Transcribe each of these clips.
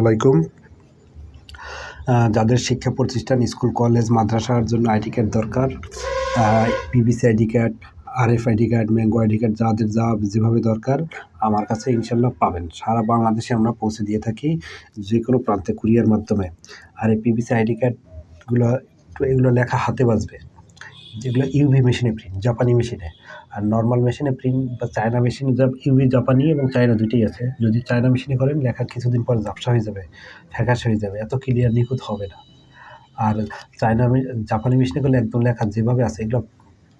আলাইকুম। যাদের শিক্ষা প্রতিষ্ঠান, স্কুল, কলেজ, মাদ্রাসার জন্য আইডি কার্ড দরকার, PVC ID card, RF ID card, mango ID card, যাদের যেভাবে দরকার আমার কাছে ইনশাল্লাহ পাবেন। সারা বাংলাদেশে আমরা পৌঁছে দিয়ে থাকি যে কোনো প্রান্তে কুরিয়ার মাধ্যমে। আর এই পিবিসি আইডি কার্ডগুলো এগুলো লেখা হাতে বাজবে, যেগুলো ইউভি মেশিনে প্রিন্ট, জাপানি মেশিনে। আর নর্মাল মেশিনে প্রিন্ট বা চায়না মেশিনে ইউভি, জাপানি এবং চায়না দুটোই আছে। যদি চায়না মেশিনে করেন লেখা কিছুদিন পর ঝাপসা হয়ে যাবে, ফ্যাকাশে হয়ে যাবে, এত ক্লিয়ার নিখুঁত হবে না। আর জাপানি মেশিনে করলে একদম লেখা যেভাবে আছে এগুলো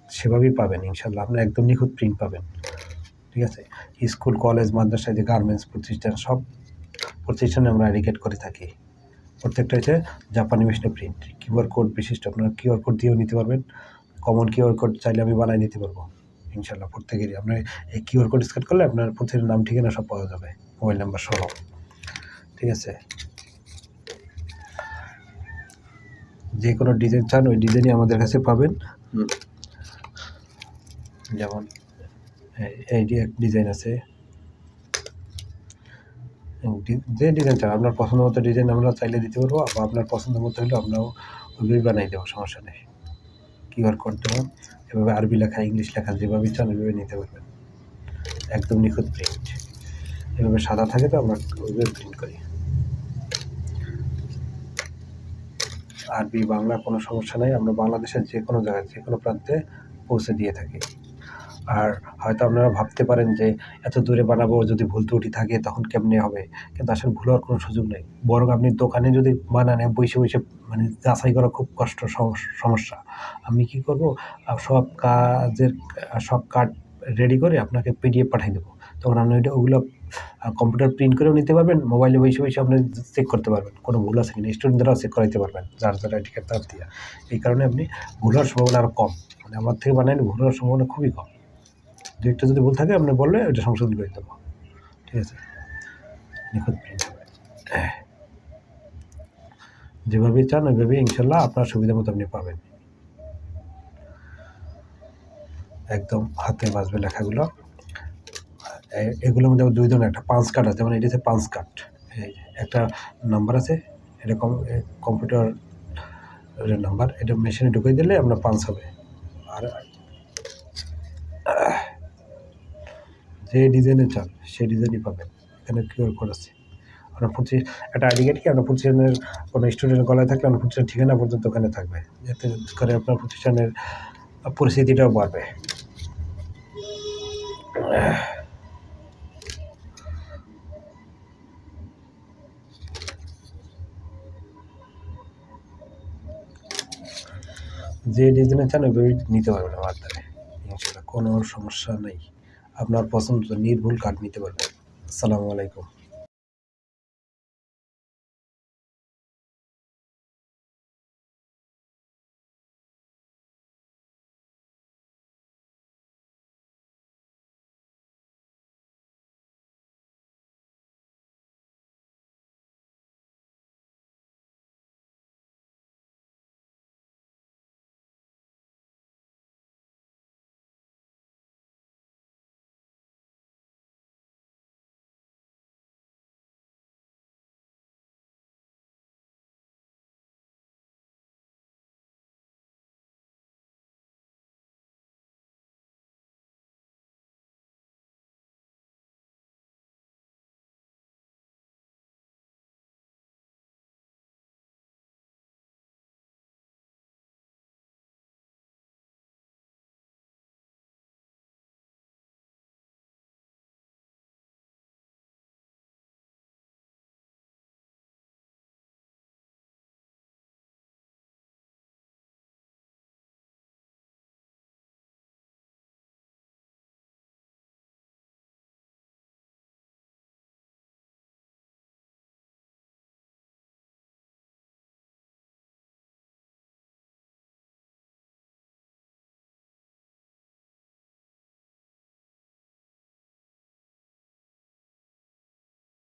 সেভাবেই পাবেন ইনশাল্লাহ, আপনার একদম নিখুঁত প্রিন্ট পাবেন। ঠিক আছে। স্কুল, কলেজ, মাদ্রাসা, যে গার্মেন্টস প্রতিষ্ঠান, সব প্রতিষ্ঠানে আমরা আইডি কার্ড করে থাকি। প্রত্যেকটা হচ্ছে জাপানি মেশিনে প্রিন্ট, কিউআর কোড বিশিষ্ট। আপনারা কিউআর কোড দিয়েও নিতে পারবেন, কমন কিউআর কোড চাইলে আমি বানিয়ে দিতে পারবো ইনশাল্লাহ। প্রত্যেকেরই আপনার এই কিউআর কোড স্ক্যান করলে আপনার প্রত্যেকের নাম, ঠিকানা সব পাওয়া যাবে, মোবাইল নাম্বার সহ। ঠিক আছে। যে কোনো ডিজাইন চান ওই ডিজাইনই আমাদের কাছে পাবেন। যেমন এই ডিজাইন আছে, যে ডিজাইন চান আপনার পছন্দ মতো ডিজাইন আমরা চাইলে দিতে পারবো, বা আপনার পছন্দ মতো হলে আমরাও ওইভাবেই বানাই দেবো, সমস্যা নেই। কিউআর কোড দেবো, এভাবে আরবি লেখা, ইংলিশ লেখা, যেভাবে চান ওইভাবে নিতে পারবেন। একদম নিখুঁত প্রিন্ট, এভাবে সাদা থাকে তো আমরা ওইভাবে প্রিন্ট করি। আরবি, বাংলা কোনো সমস্যা নেই, আমরা বাংলাদেশের যে কোনো জায়গায়, যে কোনো প্রান্তে পৌঁছে দিয়ে থাকি। আর হয়তো আপনারা ভাবতে পারেন যে এত দূরে বানাবো, যদি ভুল ত্রুটি থাকে তখন কেমনে হবে, কিন্তু আসলে ভুল হওয়ার কোনো সুযোগ নেই। বরং আপনি দোকানে যদি বানান, বসে বসে মানে যাচাই করা খুব কষ্ট, সমস্যা। আমি কি করব, সব কার্ড রেডি করে আপনাকে পিডিএফ পাঠিয়ে দেবো, তখন আপনি ওগুলো কম্পিউটার প্রিন্ট করেও নিতে পারবেন, মোবাইলে বসে বসে আপনি চেক করতে পারবেন কোনো ভুল আছে কিনা, স্টুডেন্টদেরও চেক করাইতে পারবেন যার আইডি কার্ড তার দিয়ে। এই কারণে আপনি ভুল হওয়ার সম্ভাবনা আরও কম, মানে আমার থেকে বানাইলে ভুল হওয়ার সম্ভাবনা খুবই কম। দু একটা যদি ভুল থাকে আপনি বললে ওটা সংশোধন করে দেবো। ঠিক আছে। নিখুঁত প্রিন্ট হবে, যেভাবে চান ওইভাবে ইনশাল্লাহ আপনার সুবিধা মতো আপনি পাবেন। একদম হাতে বাজবে লেখাগুলো। এগুলোর মধ্যে দুই ধরনের, একটা পাঁচ কার্ড আছে, যেমন এটা হচ্ছে পাঁচ কার্ড। একটা নাম্বার আছে, এরকম কম্পিউটারের নাম্বার, এটা মেশিনে ঢুকিয়ে দিলে আপনার পাঁচ হবে। আর যে ডিজাইনে চান সেই ডিজাইনই পাবেন। এখানে কিউআর কোড আছে। আপনার একটা আইডি কার্ড কি আপনার প্রতিষ্ঠানের কোনো স্টুডেন্টের গলায় থাকলে আপনার প্রতিষ্ঠানের ঠিকানা পর্যন্ত ওখানে থাকবে, যাতে করে আপনার প্রতিষ্ঠানের পরিস্থিতিটাও বাড়বে। যে ডিজাইনে চান ওইভাবেই নিতে পারবেন আমার দ্বারা ইনশাল্লাহ, কোনো সমস্যা নেই। আপনার পছন্দ নির্ভুল কার্ড নিতে পারবেন। আসসালামু আলাইকুম।